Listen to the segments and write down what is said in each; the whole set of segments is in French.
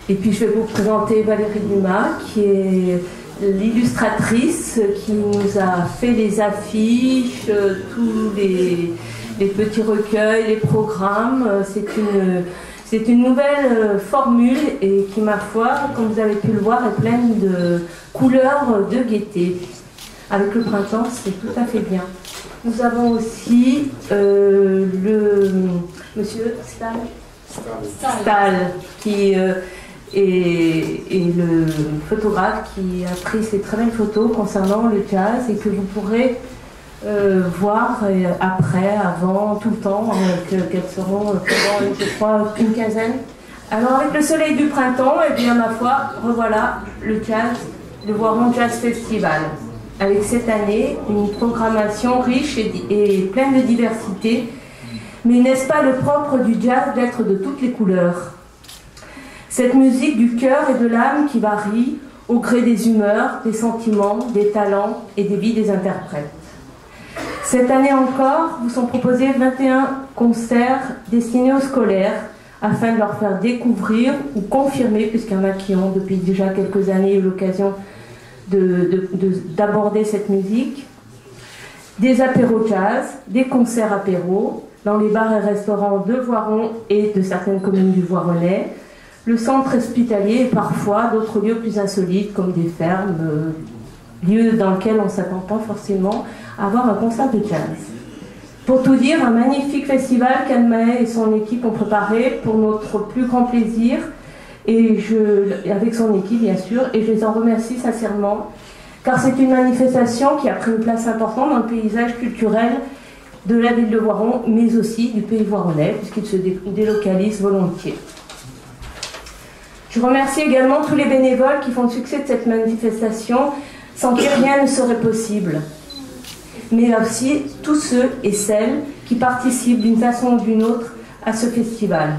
Et puis je vais vous présenter Valérie Dumas, qui est l'illustratrice qui nous a fait les affiches, tous les petits recueils, les programmes. C'est une nouvelle formule et qui, ma foi, comme vous avez pu le voir, est pleine de couleurs de gaieté. Avec le printemps, c'est tout à fait bien. Nous avons aussi le monsieur Stahl, qui est le photographe qui a pris ces très belles photos concernant le jazz et que vous pourrez voir après, avant, tout le temps, qu'elles seront pendant, je crois, une quinzaine. Alors avec le soleil du printemps, et bien ma foi, revoilà le jazz, le Voiron Jazz Festival. Avec cette année une programmation riche et pleine de diversité. Mais n'est-ce pas le propre du jazz d'être de toutes les couleurs? Cette musique du cœur et de l'âme qui varie au gré des humeurs, des sentiments, des talents et des vies des interprètes. Cette année encore, vous sont proposés 21 concerts destinés aux scolaires afin de leur faire découvrir ou confirmer, puisqu'il y en a qui ont depuis déjà quelques années eu l'occasion d'aborder cette musique, des apéros jazz, des concerts apéros dans les bars et restaurants de Voiron et de certaines communes du Voironnais, le centre hospitalier et parfois d'autres lieux plus insolites comme des fermes, lieux dans lesquels on ne s'attend pas forcément à avoir un concert de jazz. Pour tout dire, un magnifique festival qu'Anne Mahé et son équipe ont préparé pour notre plus grand plaisir, et avec son équipe bien sûr, et je les en remercie sincèrement, car c'est une manifestation qui a pris une place importante dans le paysage culturel de la ville de Voiron, mais aussi du pays voironnais, puisqu'il se délocalise volontiers. Je remercie également tous les bénévoles qui font le succès de cette manifestation, sans qui rien ne serait possible. Mais aussi tous ceux et celles qui participent d'une façon ou d'une autre à ce festival.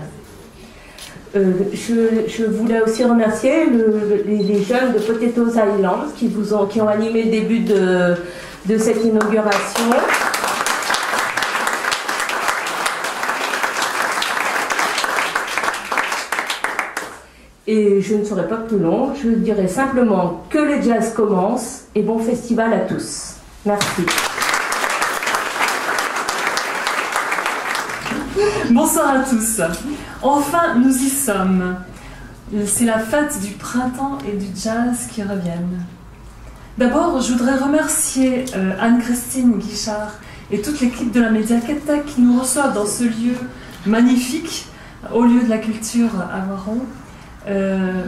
Je voulais aussi remercier les jeunes de Potatoes Island qui ont animé le début de cette inauguration. Et je ne serai pas plus long, je dirai simplement que le jazz commence et bon festival à tous. Merci. Bonsoir à tous. Enfin, nous y sommes. C'est la fête du printemps et du jazz qui reviennent. D'abord, je voudrais remercier Anne-Christine Guichard et toute l'équipe de la Médiathèque qui nous reçoivent dans ce lieu magnifique, au lieu de la culture à Voiron.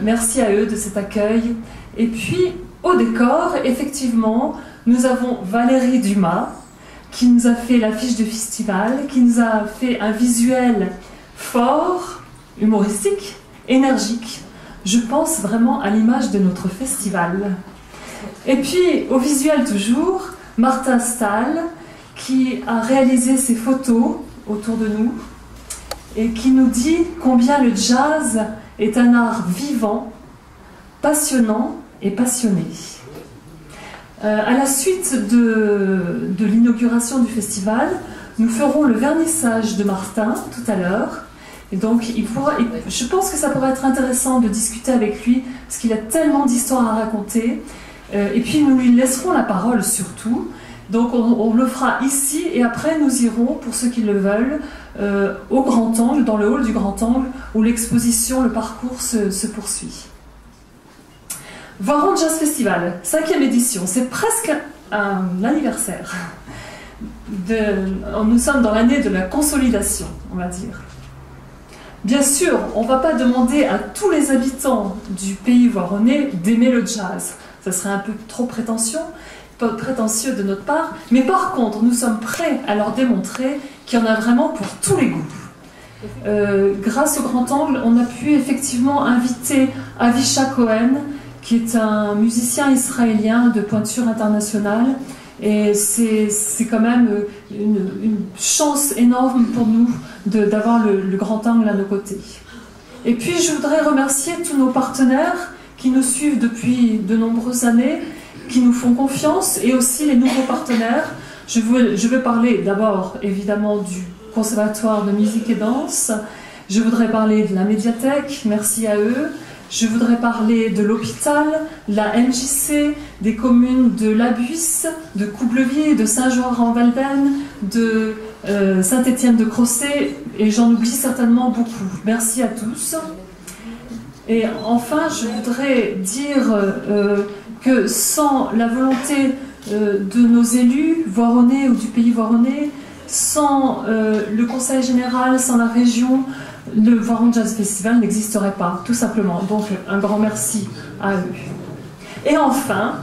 Merci à eux de cet accueil. Et puis, au décor, effectivement, nous avons Valérie Dumas, qui nous a fait l'affiche du festival, qui nous a fait un visuel fort, humoristique, énergique. Je pense vraiment à l'image de notre festival. Et puis, au visuel toujours, Martin Stahl, qui a réalisé ces photos autour de nous et qui nous dit combien le jazz est un art vivant, passionnant et passionné. À la suite de l'inauguration du festival, nous ferons le vernissage de Martin tout à l'heure. Et donc, je pense que ça pourrait être intéressant de discuter avec lui, parce qu'il a tellement d'histoires à raconter. Et puis, nous lui laisserons la parole surtout. Donc, on le fera ici, et après, nous irons, pour ceux qui le veulent, au Grand Angle, dans le hall du Grand Angle, où l'exposition, le parcours se poursuit. Voiron Jazz Festival, 5e édition, c'est presque un anniversaire. Nous sommes dans l'année de la consolidation, on va dire. Bien sûr, on ne va pas demander à tous les habitants du pays voironnais d'aimer le jazz. Ça serait un peu trop prétentieux de notre part, mais par contre, nous sommes prêts à leur démontrer qu'il y en a vraiment pour tous les goûts. Grâce au Grand Angle, on a pu effectivement inviter Avisha Cohen, qui est un musicien israélien de pointure internationale, et c'est quand même une chance énorme pour nous d'avoir le Grand Angle à nos côtés. Et puis je voudrais remercier tous nos partenaires qui nous suivent depuis de nombreuses années, qui nous font confiance, et aussi les nouveaux partenaires. Je veux parler d'abord évidemment du Conservatoire de musique et danse. Je voudrais parler de la Médiathèque, merci à eux, Je voudrais parler de l'hôpital, la MJC, des communes de Labuisse, de Coublevier, de Saint-Joire-en-Valbonne, de Saint-Étienne-de-Crossé, et j'en oublie certainement beaucoup. Merci à tous. Et enfin, je voudrais dire que sans la volonté de nos élus voironnais ou du pays voironnais, sans le conseil général, sans la région, le Voiron Jazz Festival n'existerait pas, tout simplement. Donc un grand merci à eux. Et enfin,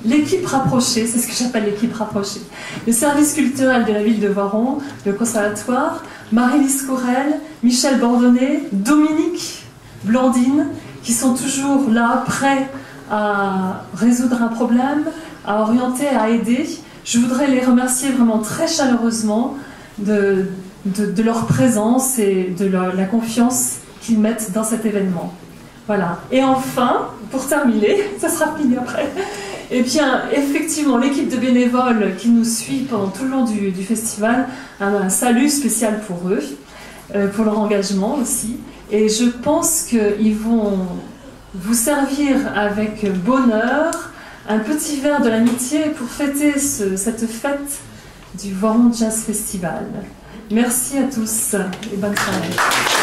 l'équipe rapprochée, c'est ce que j'appelle l'équipe rapprochée. Le service culturel de la ville de Voiron, le conservatoire, Marie-Lise Courel, Michel Bordonnet, Dominique, Blandine, qui sont toujours là, prêts à résoudre un problème, à orienter, à aider. Je voudrais les remercier vraiment très chaleureusement de leur présence et de la confiance qu'ils mettent dans cet événement. Voilà. Et enfin, pour terminer, ça sera fini après, eh bien, effectivement, l'équipe de bénévoles qui nous suit pendant tout le long du festival, un salut spécial pour eux, pour leur engagement aussi. Et je pense qu'ils vont vous servir avec bonheur un petit verre de l'amitié pour fêter cette fête du Voiron Jazz Festival. Merci à tous et bonne soirée.